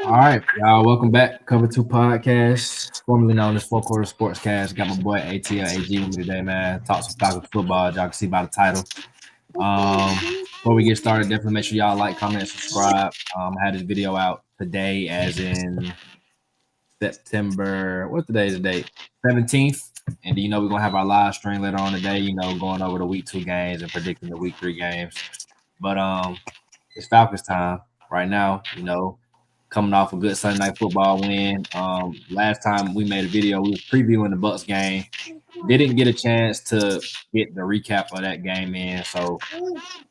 All right, y'all. Welcome back. Cover Two Podcast, formerly known as Four Quarter Sportscast. Got my boy ATL AG with me today, man. Talk some Falcons football. As y'all can see by the title. Before we get started, definitely make sure y'all like, comment, and subscribe. I had this video out today, as in September. What today's the date? 17th. And we're gonna have our live stream later on today. Going over the week 2 games and predicting the week 3 games. But it's Falcons time right now. Coming off a good Sunday night football win. Last time we made a video, we was previewing the Bucks game. Didn't get a chance to get the recap of that game in. So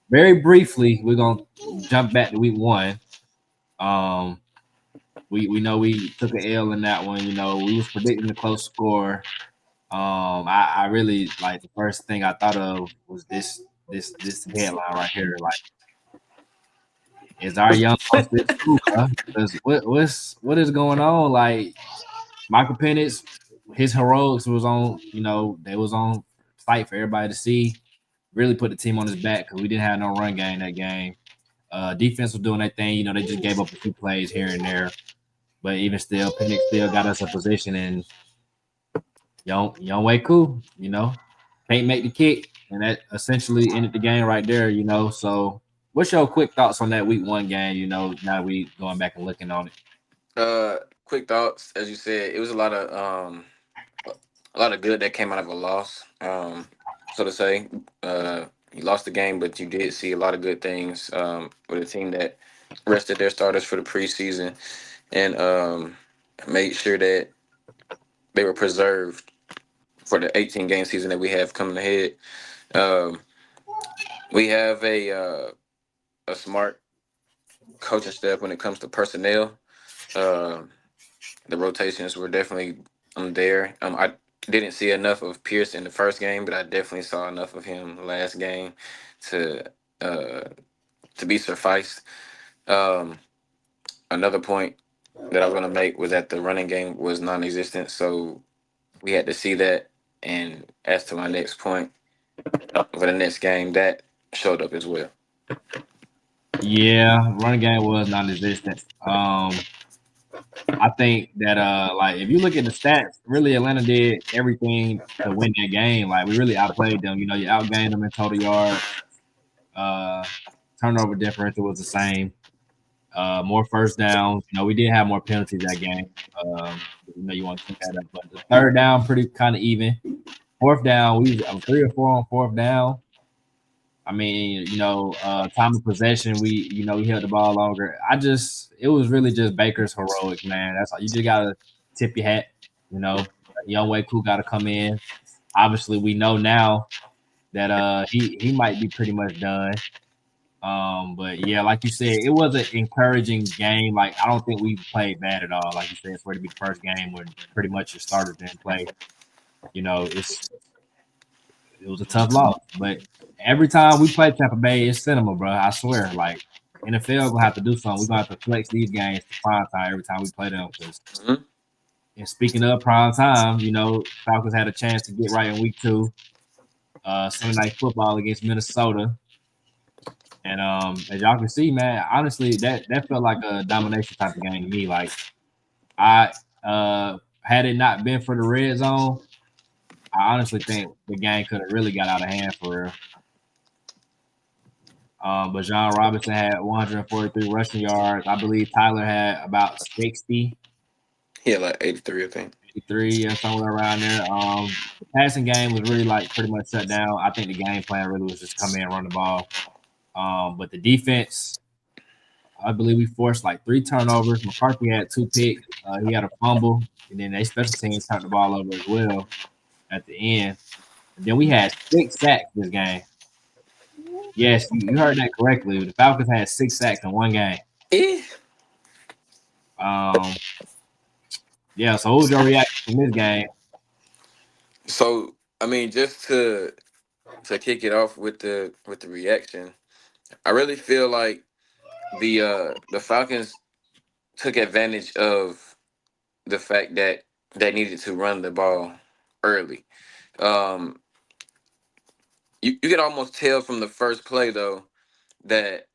very briefly, we're gonna jump back to week 1. Um, we know we took an L in that one. We was predicting the close score. I really like the first thing I thought of was this headline right here. Like, is our young boy still cool, bro? Because what is going on? Like, Michael Penix, his heroics was on, they was on site for everybody to see. Really put the team on his back because we didn't have no run game that game. Defense was doing that thing. They just gave up a few plays here and there. But even still, Penix still got us a position, and young way cool, can't make the kick. And that essentially ended the game right there, So what's your quick thoughts on that week 1 game, now we going back and looking on it? Quick thoughts. As you said, it was a lot of good that came out of a loss. So to say, you lost the game, but you did see a lot of good things with a team that rested their starters for the preseason and made sure that they were preserved for the 18 game season that we have coming ahead. Um, we have a smart coaching staff when it comes to personnel. Um the rotations were definitely there. I didn't see enough of Pierce in the first game, but I definitely saw enough of him last game to uh, to be sufficed. Um, Another point that I was going to make was that the running game was non-existent, so we had to see that. And as to my next point for the next game, that showed up as well. Yeah, running game was non-existent. I think that like if you look at the stats, really Atlanta did everything to win that game. Like, we really outplayed them. You outgained them in total yards. Uh, Turnover differential was the same. More first downs. We did have more penalties that game. You want to keep that up, but the third down pretty kind of even. Fourth down, we was 3 or 4 on fourth down. I mean, time of possession, we held the ball longer. It was really just Baker's heroics, man. That's all. You just gotta tip your hat. Young Way Cool got to come in. Obviously, we know now that he might be pretty much done. But yeah, like you said, it was an encouraging game. Like, I don't think we played bad at all. Like you said, it's going to be the first game when pretty much your starters didn't play. It was a tough loss, but every time we play Tampa Bay, it's cinema, bro. I swear. Like, NFL gonna have to do something. We're gonna have to flex these games to prime time every time we play them. Because, Mhm. and speaking of prime time, Falcons had a chance to get right in week 2. Sunday night football against Minnesota. And as y'all can see, man, honestly, that felt like a domination type of game to me. Like, I had it not been for the red zone, I honestly think the game could have really got out of hand for real. But John Robinson had 143 rushing yards. I believe Tyler had about 60, He had like 83, I think. 83, or somewhere around there. The passing game was really like pretty much shut down. I think the game plan really was just come in and run the ball. But the defense, I believe we forced like 3 turnovers. McCarthy had 2 picks. He had a fumble, and then they special teams turned the ball over as well at the end. And then we had 6 sacks this game. Yes, you heard that correctly. The Falcons had 6 sacks in one game. Eh. Um, yeah. So, what was your reaction from this game? So I mean, just to kick it off with the reaction, I really feel like the Falcons took advantage of the fact that they needed to run the ball early. Um, you can almost tell from the first play though that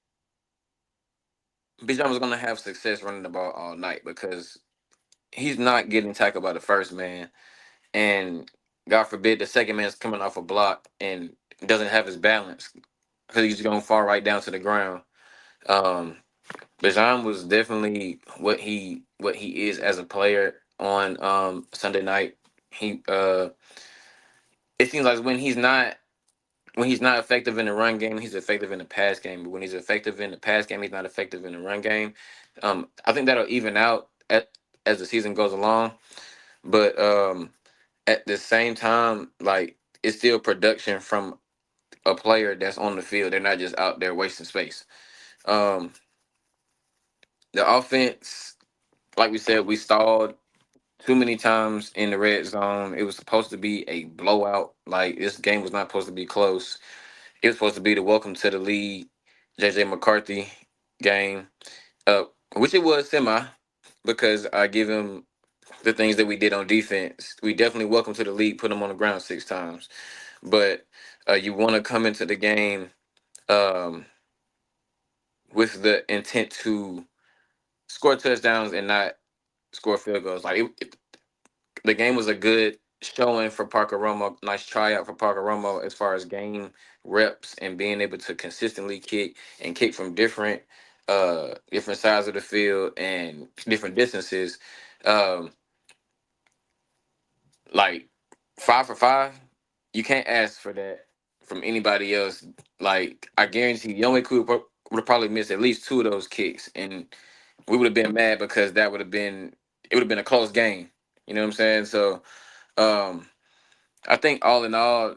Bijan was gonna have success running the ball all night because he's not getting tackled by the first man, and God forbid the second man's coming off a block and doesn't have his balance because he's gonna fall right down to the ground. Um, Bijan was definitely what he is as a player on Sunday night. He it seems like when he's not effective in the run game, he's effective in the pass game. But when he's effective in the pass game, he's not effective in the run game. I think that'll even out as the season goes along. But at the same time, like it's still production from a player that's on the field. They're not just out there wasting space. Um, the offense, like we said, we stalled too many times in the red zone. It was supposed to be a blowout. Like this game was not supposed to be close. It was supposed to be the welcome to the league, JJ McCarthy game, which it was semi, because I give him the things that we did on defense. We definitely welcome to the league, put him on the ground 6 times. But you want to come into the game um, with the intent to score touchdowns and not score field goals. Like the game was a good showing for Parker Romo. Nice tryout for Parker Romo as far as game reps and being able to consistently kick and kick from different sides of the field and different distances. Um, like 5 for 5, you can't ask for that from anybody else. Like I guarantee Young would have probably missed at least 2 of those kicks, and we would have been mad because it would have been a close game. You know what I'm saying? So um, I think all in all,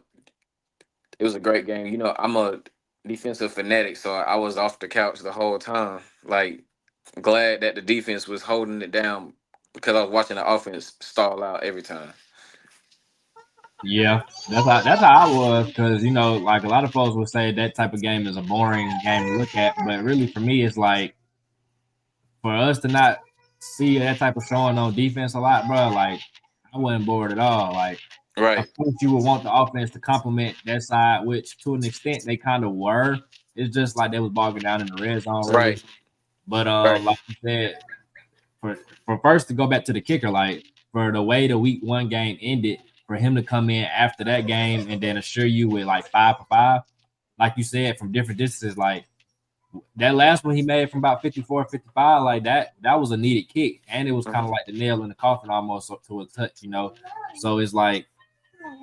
it was a great game. I'm a defensive fanatic, so I was off the couch the whole time. Like glad that the defense was holding it down because I was watching the offense stall out every time. Yeah, that's how I was because like a lot of folks would say that type of game is a boring game to look at, but really for me, it's like for us to not see that type of showing on defense a lot, bro. Like I wasn't bored at all. Like of Right, course you would want the offense to complement that side, which to an extent they kind of were. It's just like they was bogging down in the red zone, really. right, But right. like you said, for first to go back to the kicker, like for the way the week 1 game ended, for him to come in after that game and then assure you with like 5 for 5, like you said, from different distances, like that last one he made from about 54, 55, like that was a needed kick. And it was kind of Mhm. like the nail in the coffin almost up to a touch. So it's like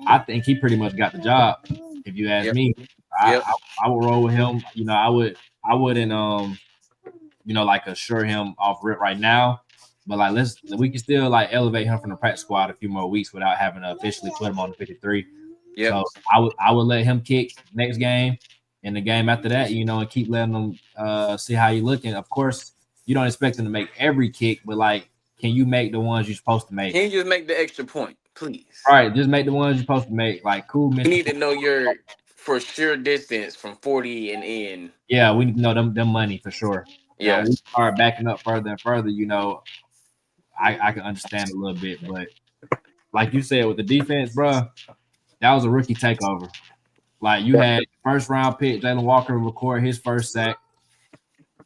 I think he pretty much got the job, if you ask Yep, me. I, yep. I, I would roll with him. I wouldn't like assure him off rip right now. But like we can still like elevate him from the practice squad a few more weeks without having to officially put him on the 53. Yep. So I would let him kick next game and the game after that, and keep letting him see how you looking. Of course, you don't expect him to make every kick, but like, can you make the ones you're supposed to make? Can you just make the extra point, please? All right, just make the ones you're supposed to make. Like, cool, You Mister. need to know your for sure distance from 40 and in. Yeah, we need to know them money for sure. Now, Yeah. when we start backing up further and further, I can understand a little bit, but like you said with the defense, bro, that was a rookie takeover. Like you had first round pick Jalen Walker record his first sack,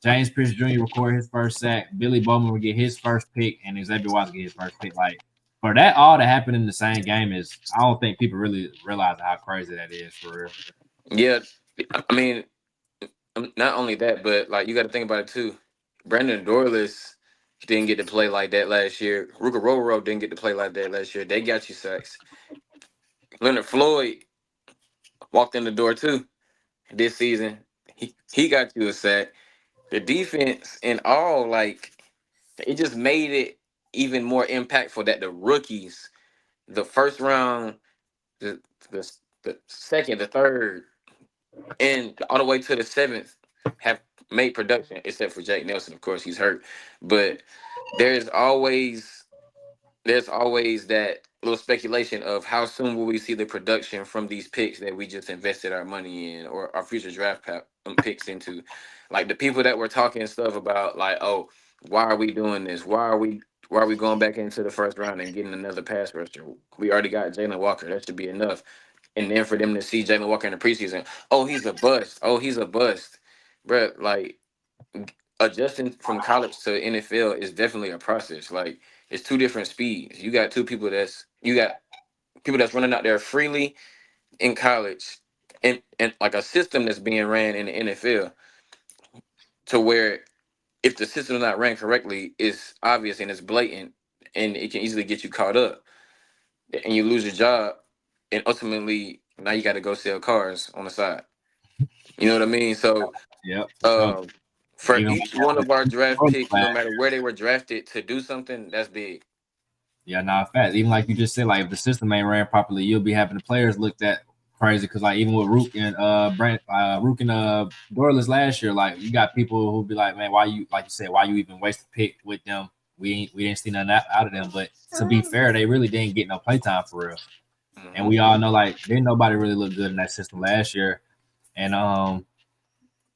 James Pierce Jr. record his first sack, Billy Bowman would get his first pick, and Xavier Watson get his first pick. Like for that all to happen in the same game is, I don't think people really realize how crazy that is for real. Yeah. I mean, not only that, but like you got to think about it too. Brandon Dorless didn't get to play like that last year. Ruka Roro didn't get to play like that last year. They got you sacks. Leonard Floyd walked in the door too this season. He got you a sack. The defense and all, like it just made it even more impactful that the rookies, the first round, the the second, the third, and all the way to the seventh, have made production. Except for Jake Nelson, of course, he's hurt. But there's always there's always that little speculation of how soon will we see the production from these picks that we just invested our money in or our future picks into. Like the people that were talking stuff about, like, oh, why are we doing this? Why are we going back into the first round and getting another pass rusher? We already got Jalen Walker. That should be enough. And then for them to see Jalen Walker in the preseason, oh, he's a bust. Oh, he's a bust, bruh. Like adjusting from college to NFL is definitely a process. Like it's two different speeds. You got people that's running out there freely in college, and like a system that's being ran in the NFL to where if the system is not ran correctly, it's obvious and it's blatant, and it can easily get you caught up, and you lose your job, and ultimately now you got to go sell cars on the side. You know what I mean? So Yep, for sure. um, for Even each one of our draft with picks, no matter where they were drafted, to do something that's big. yeah, nah, facts. Even like you just said, like if the system ain't ran properly, you'll be having the players looked at crazy. Because like even with Rook and Dorless last year, like you got people who be like, man, why you like you said, why you even waste a pick with them? We didn't see nothing out of them. But to be fair, they really didn't get no playtime for real. And Hmm. we all know like didn't nobody really look good in that system last year. And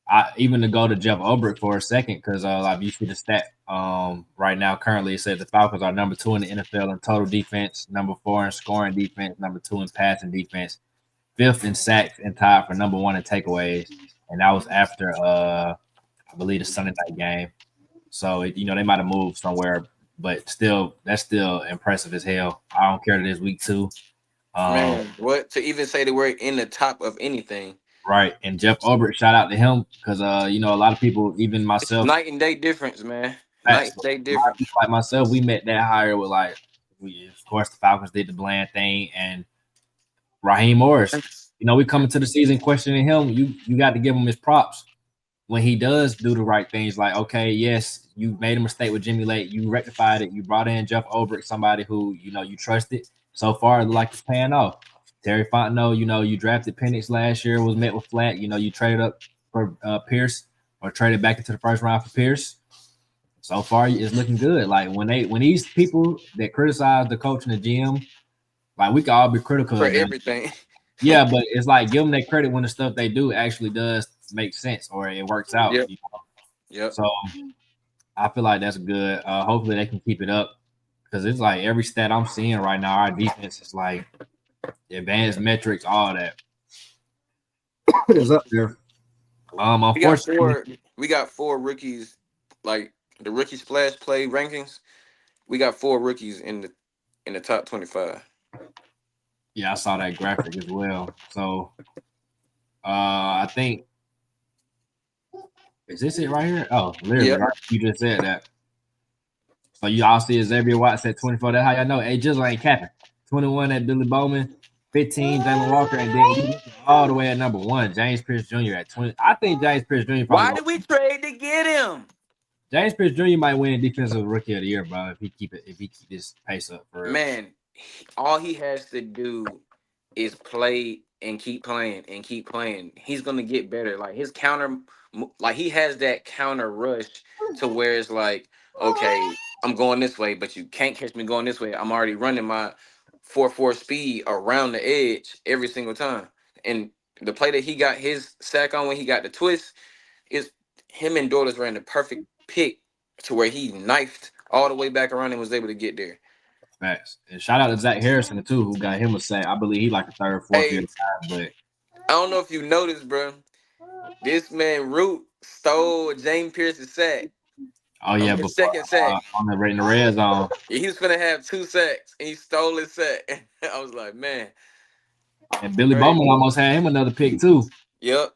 I even to go to Jeff Ulbrich for a second because like you see the stat right now currently it says the Falcons are number 2 in the NFL in total defense, number 4 in scoring defense, number 2 in passing defense, fifth in sacks, and tied for number 1 in takeaways. And that was after I believe the Sunday night game. So they might have moved somewhere, but still that's still impressive as hell. I don't care that it's week 2. Um, Man, what to even say that we're in the top of anything? right, and Jeff Ulbrich, shout out to him because a lot of people, even It's myself. night and day difference, man. Night Facts. and day A lot of difference. people like myself, we met that hire with like, we of course the Falcons did the bland thing, and Raheem Morris. We come into the season questioning him. You got to give him his props when he does do the right things. Like, okay, yes, you made a mistake with Jimmy Lake, you rectified it. You brought in Jeff Ulbrich, somebody who you trusted. So far, it looked like it's paying off. Terry Fontenot, you drafted Penix last year, was met with flat. You traded up for Pierce or traded back into the first round for Pierce. So far, it's looking good. Like when these people that criticize the coach and the GM, like we can all be critical For of them. everything. Yeah, but it's like give them that credit when the stuff they do actually does make sense or it works out. Yep. Yep. So I feel like that's good. Hopefully they can keep it up because it's like every stat I'm seeing right now, our defense is like advanced metrics, all that is up there. We got Unfortunately, four. We got four rookies, like the rookie splash play rankings. We got four rookies in the top 25. yeah, I saw that graphic as well. So I think is this it right here? Oh, literally, Yep. right? You just said that. So you all see Xavier Watts at 24. That's how y'all know. Hey, Jizzle ain't capping. 21 at Billy Bowman, 15 Jalen Walker, and then you all the way at number 1, James Pierce Jr. at 20. I think James Pierce Jr. probably Why going. did we trade to get him? James Pierce Jr. might win Defensive Rookie of the Year, bro. If he keep this pace up for real. Man, all he has to do is play and keep playing and keep playing. He's gonna get better. Like his counter, like he has that counter rush to where it's like, okay, I'm going this way, but you can't catch me going this way. I'm already running my 4-4 speed around the edge every single time. And the play that he got his sack on when he got the twist is him and Doyless ran the perfect pick to where he knifed all the way back around and was able to get there. Facts. And shout out to Zach Harrison too, who got him a sack. I believe he like a third, fourth year Hey, guy, but I don't know if you noticed, bro. This man Root stole James Pierce's sack oh on yeah, his before second sack. on the red zone. Yeah, he was gonna have two sacks, and he stole his sack. I was like, man, And Billy crazy. Bowman almost had him another pick too. Yep,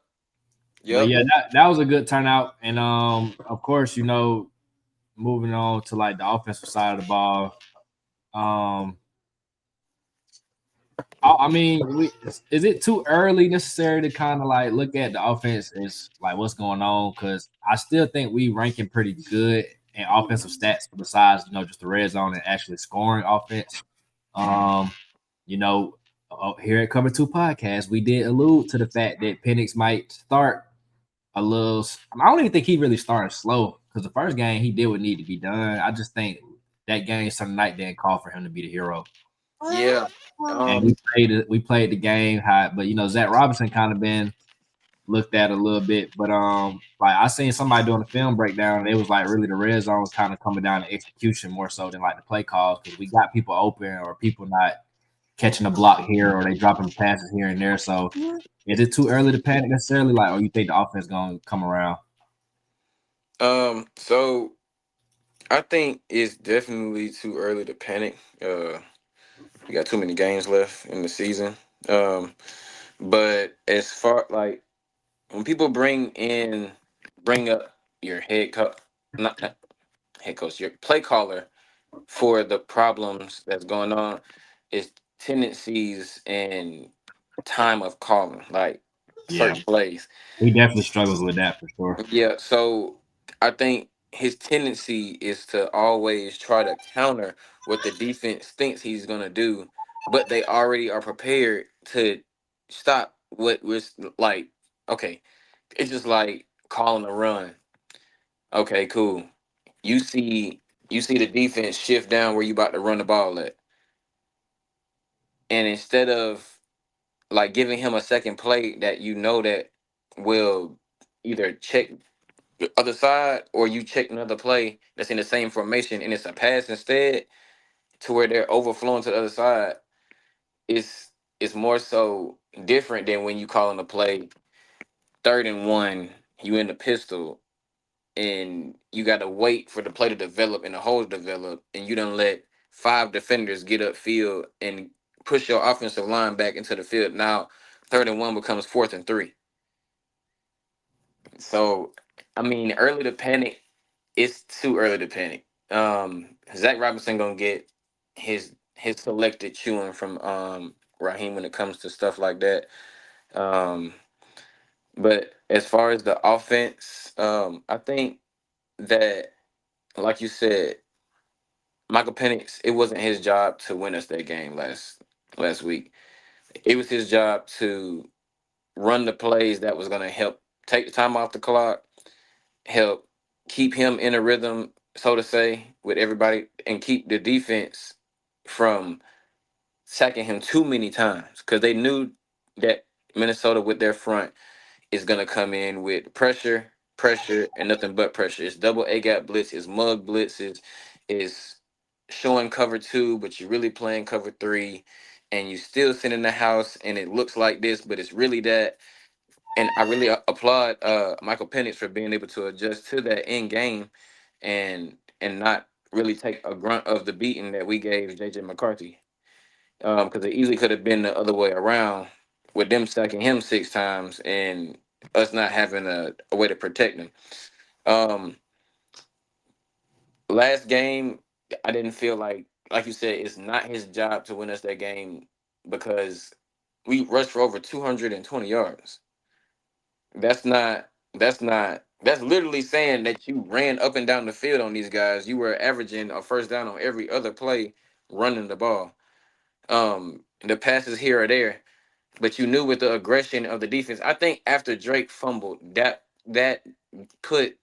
But yep. yeah, that was a good turnout. And of course, moving on to like the offensive side of the ball. Um, I mean, is it too early necessary to kind of like look at the offense as like what's going on? Because I still think we ranking pretty good in offensive stats besides just the red zone and actually scoring offense. Um, you know, here at Cover Two Podcast, we did allude to the fact that Penix might start a little. I don't even think he really started slow because the first game he did what needed to be done. I just think that game Sunday night didn't call for him to be the hero. Yeah. And Um. we played the game high, but Zach Robinson kind of been looked at a little bit. But like I seen somebody doing a film breakdown, and it was like really the red zone was kind of coming down to execution more so than like the play calls because we got people open or people not catching a block here or they dropping passes here and there. So is it too early to panic necessarily? Like, or you think the offense gonna come around? So I think it's definitely too early to panic. We got too many games left in the season. Um, but as far like when people bring up your not head coach, your play caller for the problems that's going on, is tendencies and time of calling, like Yeah, certain plays. he definitely struggles with that for sure. Yeah, so I think his tendency is to always try to counter what the defense thinks he's gonna do, but they already are prepared to stop what was like. Okay, it's just like calling a run. Okay, cool. You see, you see the defense shift down where you about to run the ball at, and instead of like giving him a second play that you know that will either check the other side or you check another play that's in the same formation and it's a pass instead to where they're overflowing to the other side, it's more so different than when you call in a play 3rd and 1, you in the pistol and you got to wait for the play to develop and the hole to develop, and you don't let 5 defenders get upfield and push your offensive line back into the field. Now 3rd and 1 becomes 4th and 3. So I mean, early to panic, it's too early to panic. Zach Robinson gonna get his selected chewing from Raheem when it comes to stuff like that. Um, but as far as the offense, I think that, like you said, Michael Penix, it wasn't his job to win us that game last week. It was his job to run the plays that was gonna help take the time off the clock, help keep him in a rhythm, so to say, with everybody, and keep the defense from sacking him too many times because they knew that Minnesota with their front is gonna come in with pressure, pressure, and nothing but pressure. It's double A gap blitz, it's mug blitzes, it's showing cover 2, but you're really playing cover 3, and you still sit in the house and it looks like this, but it's really that. And I really applaud Michael Penix for being able to adjust to that in game and not really take a grunt of the beating that we gave JJ McCarthy. Because it easily could have been the other way around with them sacking him 6 times and us not having a way to protect him. Um, Last game, I didn't feel like you said, it's not his job to win us that game because we rushed for over 220 yards. That's literally saying that you ran up and down the field on these guys. You were averaging a first down on every other play running the ball. The passes here or there, but you knew with the aggression of the defense. I think after Drake fumbled, that put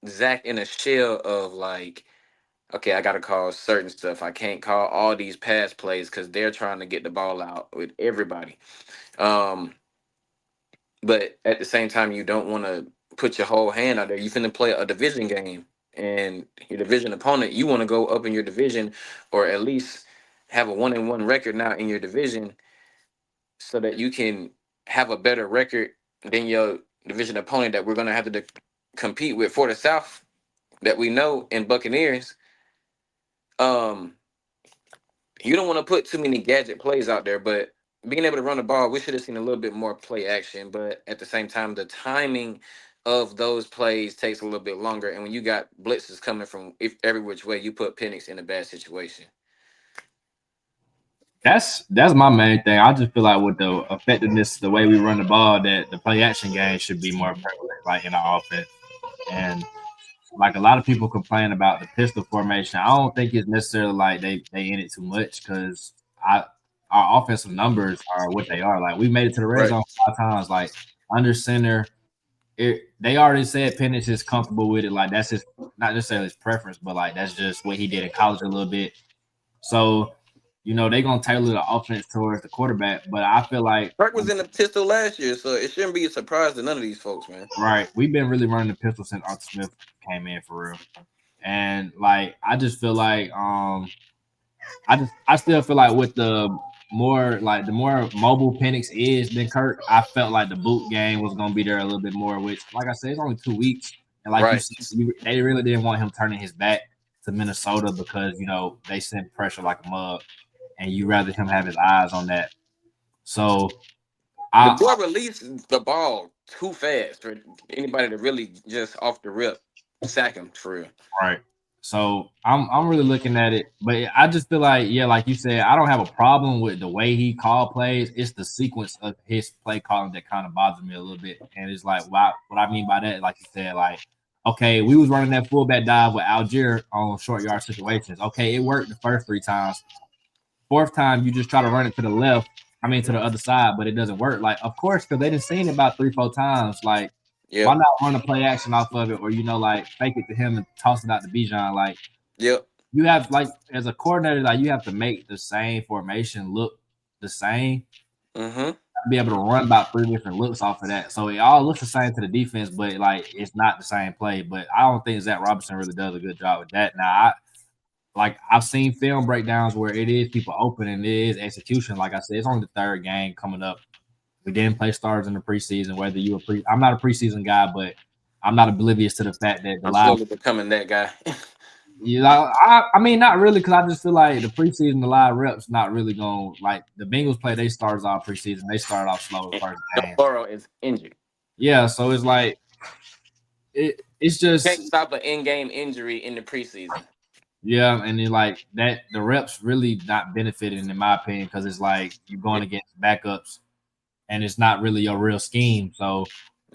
Zach in a shell of like, okay, I gotta call certain stuff. I can't call all these pass plays because they're trying to get the ball out with everybody. Um, but at the same time, you don't want to put your whole hand out there. You finna play a division game, and your division opponent, you want to go up in your division, or at least have a 1-1 record now in your division, so that you can have a better record than your division opponent that we're gonna have to compete with for the South that we know in Buccaneers. Um, you don't want to put too many gadget plays out there, but being able to run the ball, we should have seen a little bit more play action. But at the same time, the timing of those plays takes a little bit longer. And when you got blitzes coming from every which way, you put Penix in a bad situation. That's my main thing. I just feel like with the effectiveness, the way we run the ball, that the play action game should be more prevalent, like in our offense. And like a lot of people complain about the pistol formation. I don't think it's necessarily like they in it too much because I our offensive numbers are what they are. Like we made it to the red Right. zone 5 times. Like under center, they already said Penix is comfortable with it. Like that's his not necessarily his preference, but like that's just what he did in college a little bit. So they're gonna tailor the offense towards the quarterback. But I feel like Kirk was in the pistol last year, so it shouldn't be a surprise to none of these folks, man. right, we've been really running the pistol since Arthur Smith came in for real. And like I just feel like I still feel like with the more mobile Penix is than Kirk, I felt like the boot game was gonna be there a little bit more, which like I said, it's only 2 weeks. And like you Right. said, they really didn't want him turning his back to Minnesota because they sent pressure like a mug, and you rather him have his eyes on that. So The I boy released the ball too fast for anybody to really just off the rip sack him for real. right. So I'm really looking at it, but I just feel like like you said, I don't have a problem with the way he called plays. It's the sequence of his play calling that kind of bothers me a little bit. And it's like, wow, what I mean by that, like you said, like okay, we was running that fullback dive with Algier on short yard situations. Okay, it worked the first 3 times. Fourth time, you just try to run it to the left. I mean to the other side, but it doesn't work. Like, of course, because they didn't seen it about 3, 4 times. Like, why Yep. not run a play action off of it, or like fake it to him and toss it out to Bijan? Like, Yep. you have like as a coordinator, like you have to make the same formation look the same. Mm-hmm. Be able to run about 3 different looks off of that, so it all looks the same to the defense, but like it's not the same play. But I don't think Zach Robinson really does a good job with that. Now, I've seen film breakdowns where it is people open and it is execution. Like I said, it's only the third game coming up. We didn't play stars in the preseason. Whether you I'm not a preseason guy, but I'm not oblivious to the fact that the I'm live. slowly becoming that guy. I mean, not really, because I just feel like the preseason, the live reps, not really going like the Bengals play. They started off preseason. They started off slow the first Joe game. Burrow is injured. Yeah, so it's like it's Can't just stop an in-game injury in the preseason. yeah, and then like that the reps really not benefiting in my opinion because it's like you're going It, against backups and it's not really your real scheme. So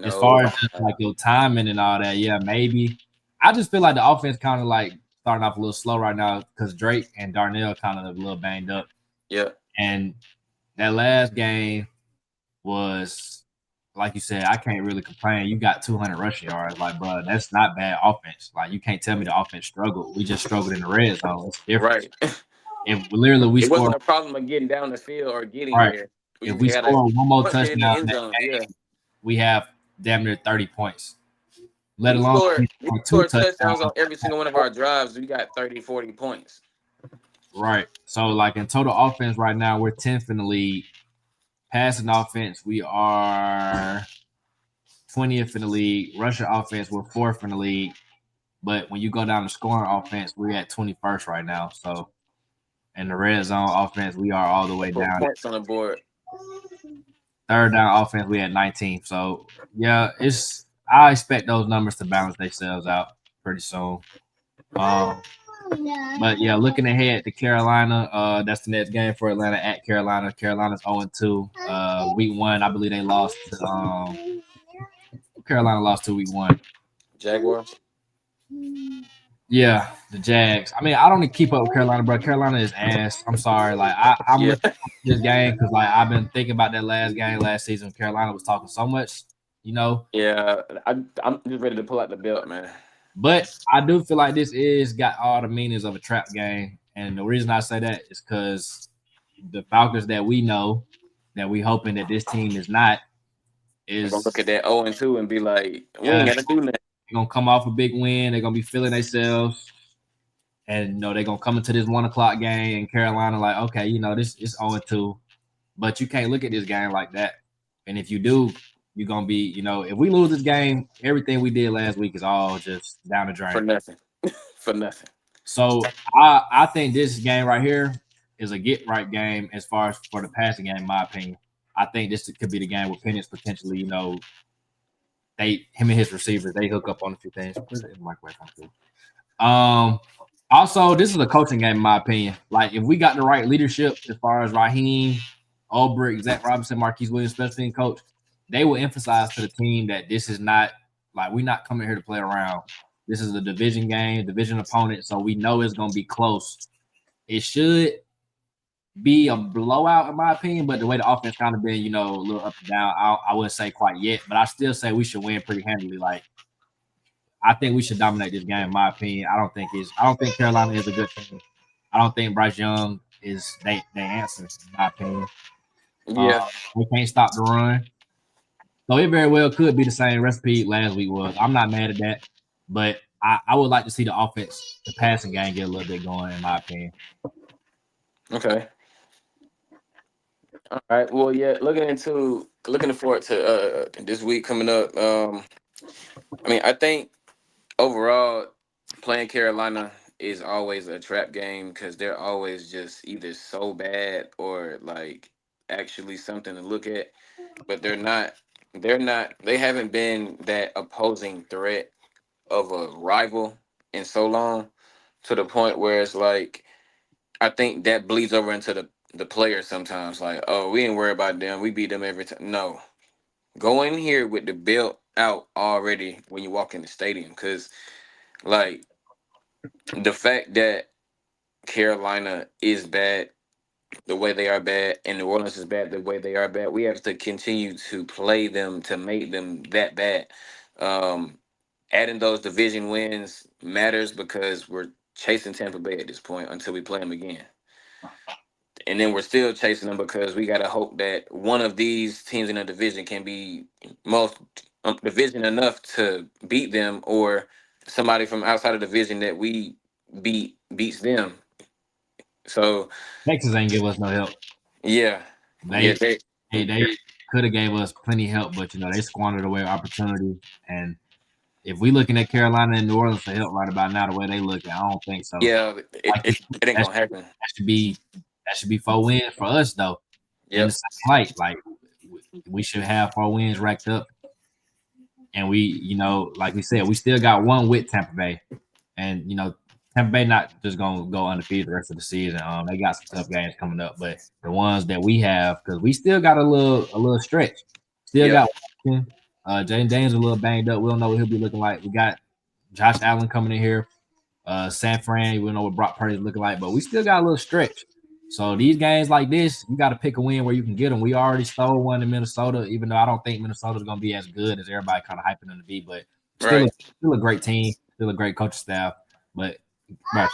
as no. far as just like your timing and all that, yeah, maybe. I just feel like the offense kind of like starting off a little slow right now because Drake and Darnell kind of a little banged up. Yeah. And that last game was like you said, I can't really complain. You got 200 rushing yards, like bro, that's not bad offense. Like you can't tell me the offense struggled. We just struggled in the red zone. It's different. Right. If literally we It score wasn't a problem of getting down the field or getting right, there. We if just we had to score one more punch it in the touchdown, end zone. Yeah. we have damn near 30 points. Let We alone scored we we score two scored touchdowns on touchdowns. every single one of our drives. We got 30, 40 points. Right. So like in total offense right now, we're 10th in the league. Passing offense, we are 20th in the league. Rushing offense, we're fourth in the league. But when you go down to scoring offense, we're at 21st right now. So in the red zone offense, we are all the way Put down. points on the board. Third down offense, we at 19th. So yeah, I expect those numbers to balance themselves out pretty soon. Um, but yeah, looking ahead to Carolina, that's the next game for Atlanta at Carolina. Carolina's 0-2. Week 1, I believe they lost to Carolina lost to week 1. Jaguars. Yeah, the Jags. I mean, I don't keep up with Carolina, bro. Carolina is ass. I'm sorry. Like I'm Yeah. looking at this game because like I've been thinking about that last game last season. Carolina was talking so much, you know. Yeah. I'm just ready to pull out the belt, man. But I do feel like this is got all the meanings of a trap game, and the reason I say that is because the Falcons that we know, that we hoping that this team is not, They're gonna is look at that 0-2 and be like, we yeah, ain't gotta do nothing. they're gonna come off a big win. They're gonna be feeling themselves. And they're gonna come into this 1 o'clock game in Carolina, like, okay, this is 0-2. But you can't look at this game like that. And if you do, you're gonna be, if we lose this game, everything we did last week is all just down the For drain. nothing. For nothing. So I think this game right here is a get right game as far as for the passing game, in my opinion. I think this could be the game where Penix potentially, him and his receivers, they hook up on a few things. Where's the microwave? Also, this is a coaching game, in my opinion. Like, if we got the right leadership as far as Raheem, Ulbrich, Zach Robinson, Marquise Williams, special team coach, they will emphasize to the team that this is not like we're not coming here to play around. This is a division game, division opponent, so we know it's going to be close. It should be a blowout, in my opinion, but the way the offense kind of been, a little up and down, I wouldn't say quite yet, but I still say we should win pretty handily. Like, I think we should dominate this game, in my opinion. I don't think Carolina is a good team. I don't think Bryce Young is they answer, in my opinion. Uh, Yeah. we can't stop the run. So it very well could be the same recipe last week was. I'm not mad at that. But I would like to see the offense, the passing game get a little bit going, in my opinion. Okay. All right. Well, yeah. Looking forward to this week coming up. I mean, I think. overall, playing Carolina is always a trap game because they're always just either so bad or like actually something to look at. But they're not. They're not. They haven't been that opposing threat of a rival in so long, to the point where it's like I think that bleeds over into the players sometimes. Like, oh, we ain't worry about them. We beat them every time. No, go in here with the belt out already when you walk in the stadium, because like the fact that Carolina is bad the way they are bad and New Orleans is bad the way they are bad, we have to continue to play them to make them that bad. Um, Adding those division wins matters because we're chasing Tampa Bay at this point until we play them again. And then we're still chasing them because we got to hope that one of these teams in the division can be most division enough to beat them, or somebody from outside of the division that we beats them. So Texas ain't give us no help. yeah, yeah, They they, they could have gave us plenty of help, but they squandered away opportunity. And if we looking at Carolina and New Orleans for help right about now, the way they looking, I don't think so. yeah, Like you said, it ain't gonna happen. that should be 4 wins for us though. In the Yep. same light, like we should have 4 wins racked up, and we, like we said, we still got one with Tampa Bay, and Tampa Bay not just gonna go undefeated the rest of the season. They got some tough games coming up, but the ones that we have, because we still got a little stretch. Still Yep. got Jaden Daniels a little banged up. We don't know what he'll be looking like. We got Josh Allen coming in here. San Fran, we don't know what Brock Purdy's looking like, but we still got a little stretch. So these games like this, you got to pick a win where you can get them. We already stole one in Minnesota, even though I don't think Minnesota's going to be as good as everybody kind of hyping them to be, but still, Right. still a great team, still a great coaching staff. But bro,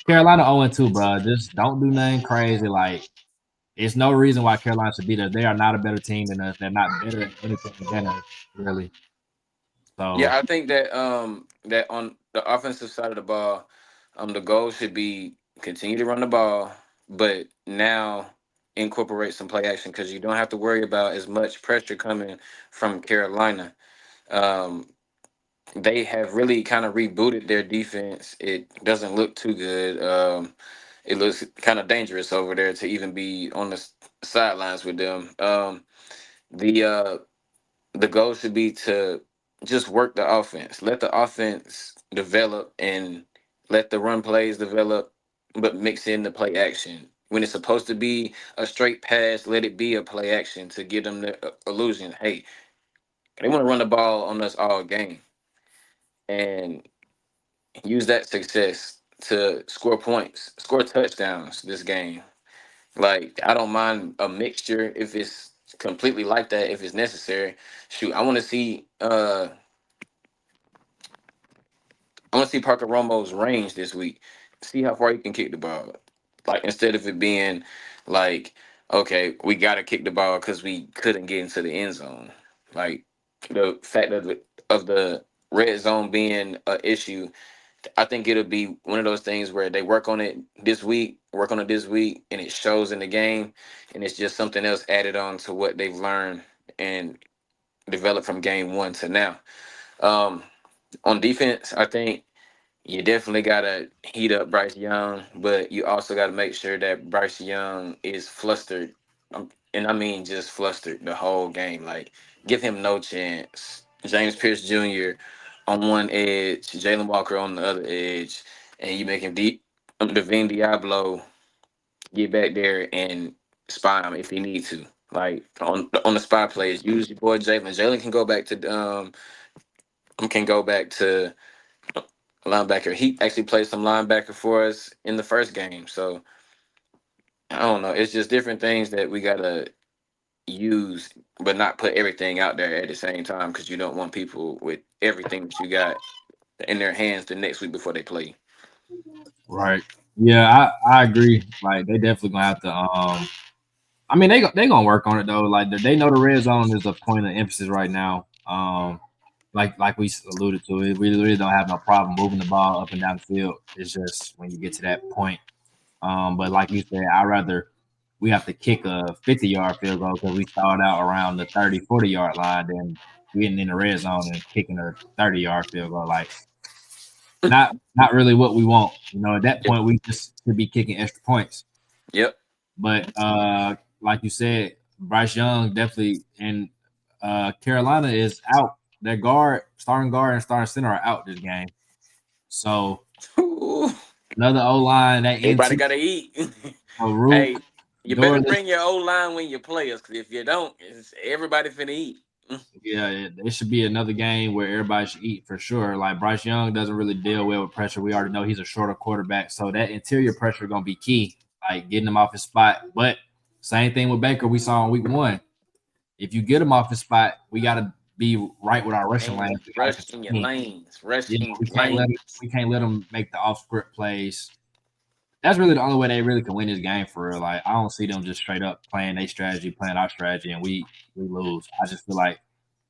Carolina 0-2, bro. Just don't do nothing crazy. Like, it's no reason why Carolina should beat us. They are not a better team than us. They're not better at anything than us, really. So Yeah, I think that that on the offensive side of the ball, the goal should be continue to run the ball, but now incorporate some play action because you don't have to worry about as much pressure coming from Carolina. Um, they have really kind of rebooted their defense. It doesn't look too good. It looks kind of dangerous over there to even be on the sidelines with them. The the goal should be to just work the offense, let the offense develop, and let the run plays develop, but mix in the play action. When it's supposed to be a straight pass, let it be a play action to give them the illusion. Hey, they want to run the ball on us all game, and use that success to score points, score touchdowns this game. Like, I don't mind a mixture if it's completely like that, if it's necessary. Shoot, I want to see Parker Romo's range this week. See how far he can kick the ball. Like, instead of it being like, okay, we got to kick the ball because we couldn't get into the end zone. Like, the fact of the red zone being an issue, I think it'll be one of those things where they work on it this week, and it shows in the game, and it's just something else added on to what they've learned and developed from game one to now. Um, on defense, I think you definitely gotta heat up Bryce Young, but you also gotta make sure that Bryce Young is flustered, and I mean just flustered the whole game. Like, give him no chance. James Pierce Jr. on one edge, Jalen Walker on the other edge, and you make him Devine Diablo get back there and spy him if he need to. Like, on the spy plays, use your boy Jalen. Jalen can go back to linebacker. He actually played some linebacker for us in the first game. So I don't know. It's just different things that we gotta use, but not put everything out there at the same time because you don't want people with everything that you got in their hands the next week before they play. right, yeah, I agree. Like they definitely gonna have to. I mean, they gonna work on it though. Like they know the red zone is a point of emphasis right now. Like we alluded to, we really don't have no problem moving the ball up and down the field. It's just when you get to that point. But like you said, we have to kick a 50-yard field goal because we started out around the 30, 40-yard line, then getting in the red zone and kicking a 30-yard field goal. Like not really what we want. At that point we just should be kicking extra points. Yep. But like you said, Bryce Young definitely and Carolina is out. Their starting guard, and starting center are out this game. So Ooh, another O line that everybody NT gotta eat. Farouk Hey, you better Dorley. bring your old line when you play us, because if you don't, everybody finna eat. Yeah, it should be another game where everybody should eat for sure. Like Bryce Young doesn't really deal well with pressure. We already know he's a shorter quarterback, so that interior pressure gonna be key, like getting him off his spot. But same thing with Baker we saw in week one. If you get him off his spot, we gotta be right with our rushing And lanes. We gotta rush in your contain. lanes. Rush Yeah, in your lanes. we can't let them make the off script plays. That's really the only way they really can win this game for real. Like I don't see them just straight up playing their strategy, playing our strategy, and we lose. I just feel like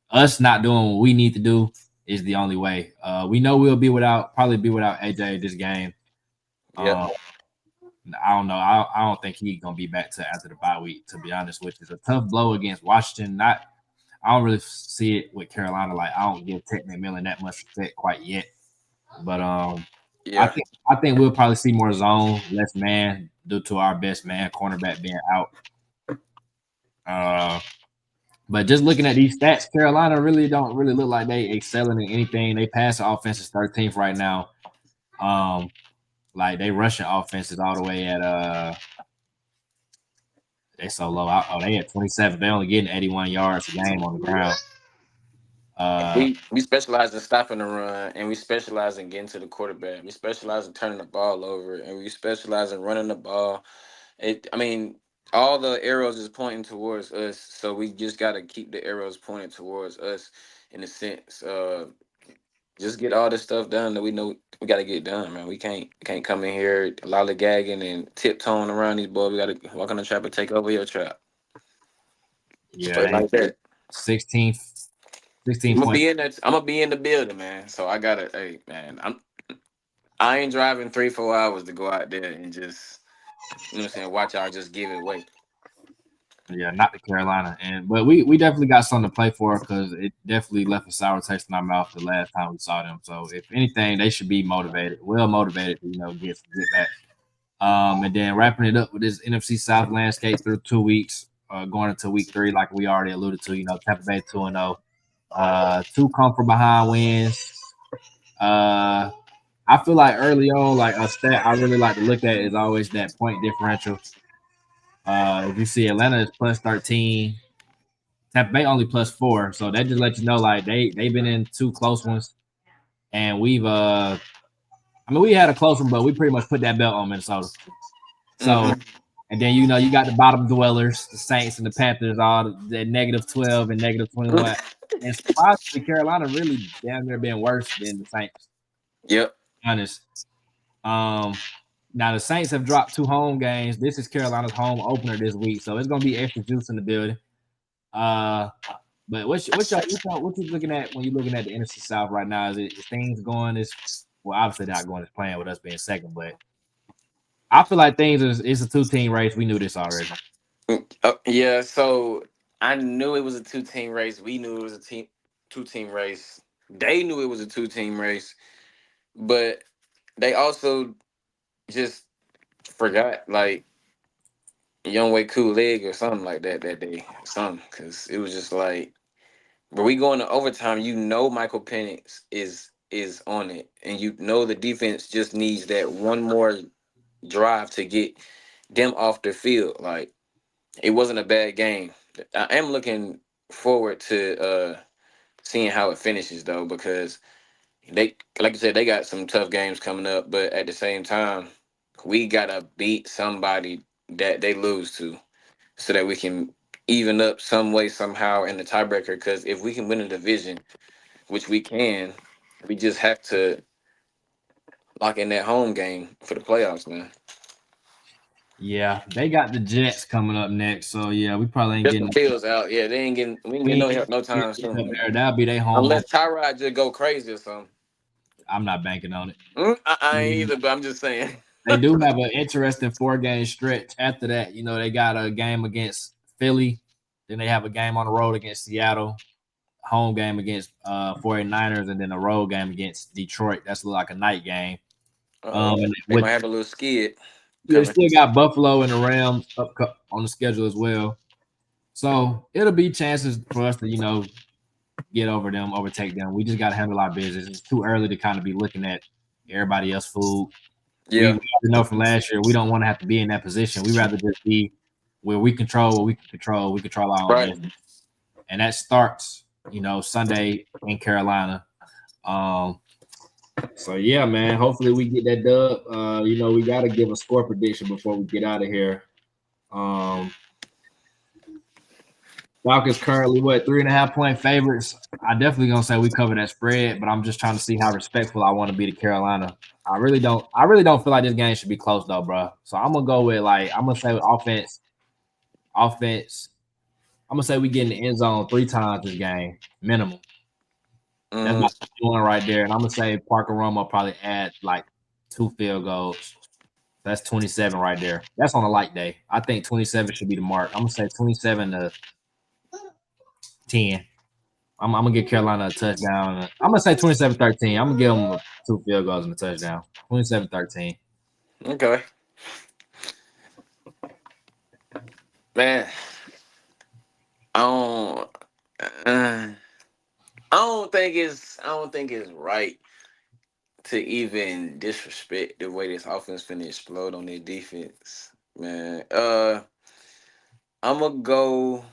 us not doing what we need to do is the only way. We know we'll probably be without AJ this game. Yep. Um, I don't know. I don't think he's gonna be back to after the bye week. To be honest, which is a tough blow against Washington. Not, I don't really see it with Carolina. Like I don't give Ted McMillan that much respect quite yet. But Yeah. I think we'll probably see more zone, less man, due to our best man cornerback being out. Uh, But just looking at these stats, Carolina really don't really look like they excelling in anything. They pass offense is 13th right now. Um, like they rushing offenses all the way at they so low. Oh, they at 27. They only getting 81 yards a game on the ground. Uh, We specialize in stopping the run, and we specialize in getting to the quarterback. We specialize in turning the ball over, and we specialize in running the ball. I mean, all the arrows is pointing towards us, so we just got to keep the arrows pointing towards us. In a sense, just get all this stuff done that we know we got to get done, man. We can't come in here lollygagging and tiptoeing around these boys. We got to walk on the trap and take over your trap, yeah, straight they like that. 16th, 16 I'm gonna point. be in that. I'm gonna be in the building, man. So I gotta. Hey, man, I ain't driving 3 4 hours to go out there and just, you know what I'm saying, watch y'all just give it away. Yeah, not the Carolina. But we definitely got something to play for because it definitely left a sour taste in our mouth the last time we saw them. So if anything, they should be motivated, well motivated, to, get back. And then wrapping it up with this NFC South landscape through 2 weeks, going into week three, like we already alluded to, Tampa Bay 2-0. Two come from behind wins. Uh, I feel like early on, like a stat I really like to look at is always that point differential. If you see Atlanta is plus 13, Tampa Bay only plus 4, so that just lets you know like they've been in two close ones, and I mean we had a close one, but we pretty much put that belt on Minnesota. So Mm-hmm. and then you got the bottom dwellers, the Saints and the Panthers, all the -12 and -21. And surprisingly, Carolina really damn near been worse than the Saints. Yep. Honest. Um, Now the Saints have dropped 2 home games. This is Carolina's home opener this week, so it's gonna be extra juice in the building. Uh, but what you looking at when you're looking at the NFC South right now? Is things going as well? Obviously not going as planned with us being second, but I feel like things is it's a 2-team race. We knew this already. Yeah. So I knew it was a two-team race. We knew it was a two-team race. They knew it was a two-team race, but they also just forgot like Young Way Cool Leg or something like that day. Something, because it was just like, but we going to overtime. You know, Michael Penix is on it, and you know the defense just needs that one more drive to get them off the field. Like, it wasn't a bad game. I am looking forward to seeing how it finishes though, because they, like I said, they got some tough games coming up. But at the same time, we gotta beat somebody that they lose to, so that we can even up some way somehow in the tiebreaker. Because if we can win a division, which we can, we just have to lock in that home game for the playoffs, man. Yeah, they got the Jets coming up next, so yeah, we probably ain't Just the getting Bills out. Yeah, they ain't getting. We ain't we getting ain't no help no getting time Jets up soon. there. That'll be their home. Unless Tyrod just go crazy or something. I'm not banking on it. I ain't Mm, either, but I'm just saying. They do have an interesting 4 game stretch. After that, they got a game against Philly, then they have a game on the road against Seattle. home game against 49ers and then a road game against Detroit. That's like a night game. And They with might have a little skid they coming. still got Buffalo and the Rams on the schedule as well. So it'll be chances for us to, get over them, overtake them. We just got to handle our business. It's too early to kind of be looking at everybody else food. We Yeah, already know from last year we don't want to have to be in that position. We rather just be where we control what we can control. We control our own right. destiny, and that starts, Sunday in Carolina. Um, so yeah, man. Hopefully we get that dub. We got to give a score prediction before we get out of here. Um, Falcons currently what 3.5 point favorites. I definitely gonna say we cover that spread, but I'm just trying to see how respectful I want to be to Carolina. I really don't. I really don't feel like this game should be close though, bro. So I'm gonna go with I'm gonna say with offense. Offense. I'm gonna say we get in the end zone 3 times this game minimum. That's my Mm, one right there, and I'm gonna say Parker Roma probably add like 2 field goals. That's 27 right there. That's on a light day. I think 27 should be the mark. I'm gonna say 27-10. I'm gonna give Carolina a touchdown. I'm gonna say 27-13. I'm gonna give them 2 field goals and a touchdown. 27-13. okay, man. I don't. Uh, I don't think it's right to even disrespect the way this offense finna explode on their defense, man. I'm gonna go.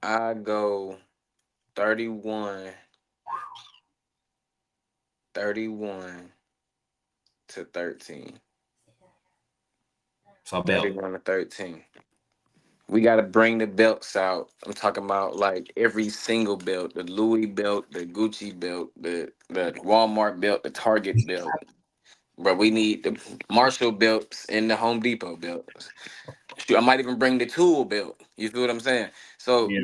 I go 31, 31-13. So belt. 31-13. We got to bring the belts out. I'm talking about like every single belt, the Louis belt, the Gucci belt, the Walmart belt, the Target belt. But we need the Marshall belts and the Home Depot belts. Shoot, I might even bring the Tool belt. You feel what I'm saying? So Yeah,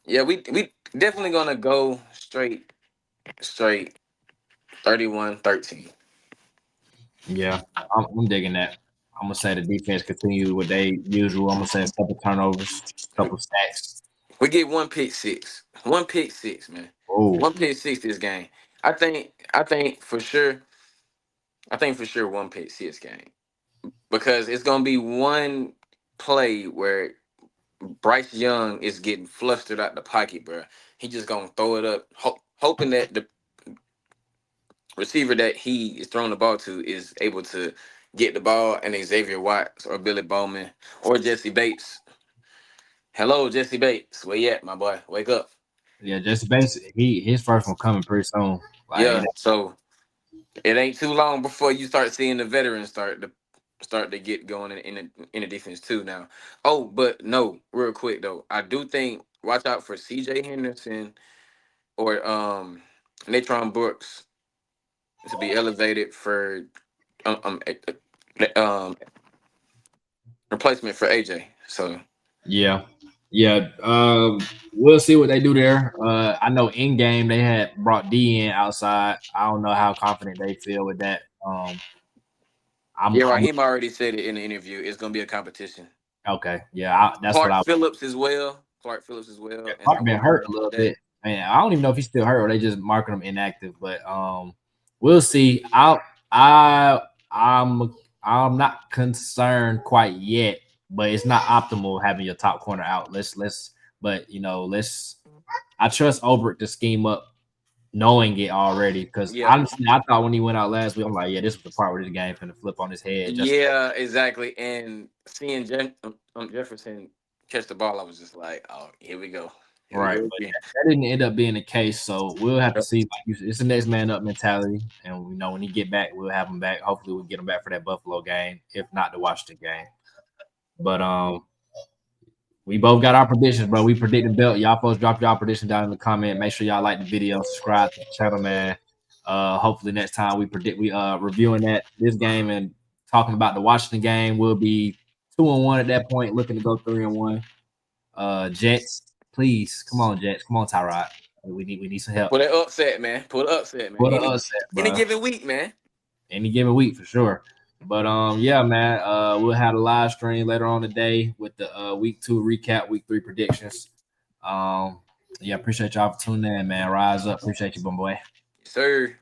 yeah, we definitely gonna go straight 31-13. yeah. I'm digging that. I'm gonna say the defense continue what they usual. I'm gonna say a couple turnovers, couple sacks. We get one pick six. One pick six, man. Oh, One pick six this game. I think for sure. I think for sure one pick six game because it's gonna be one play where Bryce Young is getting flustered out the pocket, bro. He just gonna throw it up, hoping that the receiver that he is throwing the ball to is able to get the ball, and Xavier Watts or Billy Bowman or Jesse Bates. Hello, Jesse Bates. Where you at, my boy? Wake up. yeah. Just basically, his first one coming pretty soon. Like Yeah. So it ain't too long before you start seeing the veterans start to get going in the defense too now. Oh, but no, real quick though, I do think watch out for C.J. Henderson or Natron Brooks to be elevated for um replacement for AJ. So yeah, yeah. We'll see what they do there. I know in game they had brought D in outside. I don't know how confident they feel with that. yeah, I'm Raheem already said it in the interview. It's gonna be a competition. okay. Yeah, that's what Clark I. Phillips as well. Clark Phillips as well, and I Clark been wonder hurt a about little that. bit. Man, I don't even know if he's still hurt or they just marking him inactive. But we'll see. I I'm I'm not concerned quite yet, but it's not optimal having your top corner out. But let's. I trust Obrick to scheme up knowing it already. Because Yeah. honestly, I thought when he went out last week, I'm like, yeah, this was the part where this game finna flip on his head. Just Yeah, exactly. And seeing Jefferson catch the ball, I was just like, "Oh, here we go, here we right, go but again." that didn't end up being the case. So we'll have to see. Like you said, it's a next man up mentality, and when he get back, we'll have him back. Hopefully, we'll get him back for that Buffalo game, if not the Washington game. But we both got our predictions, bro. We predicted belt. Y'all folks drop y'all prediction down in the comment. Make sure y'all like the video, subscribe to the channel, man. Hopefully next time we reviewing this game and talking about the Washington game. We'll be 2-1 at that point, looking to go 3-1. Jets, please come on, Jets, come on, Tyrod. We need some help. Put an upset, man. Put an upset, man. What a Any upset, any bro. given week, man. Any given week for sure. But yeah, man. We'll have a live stream later on today with the week 2 recap, week 3 predictions. Yeah, appreciate y'all for tuning in, man. Rise up. Appreciate you, boy. Yes, sir.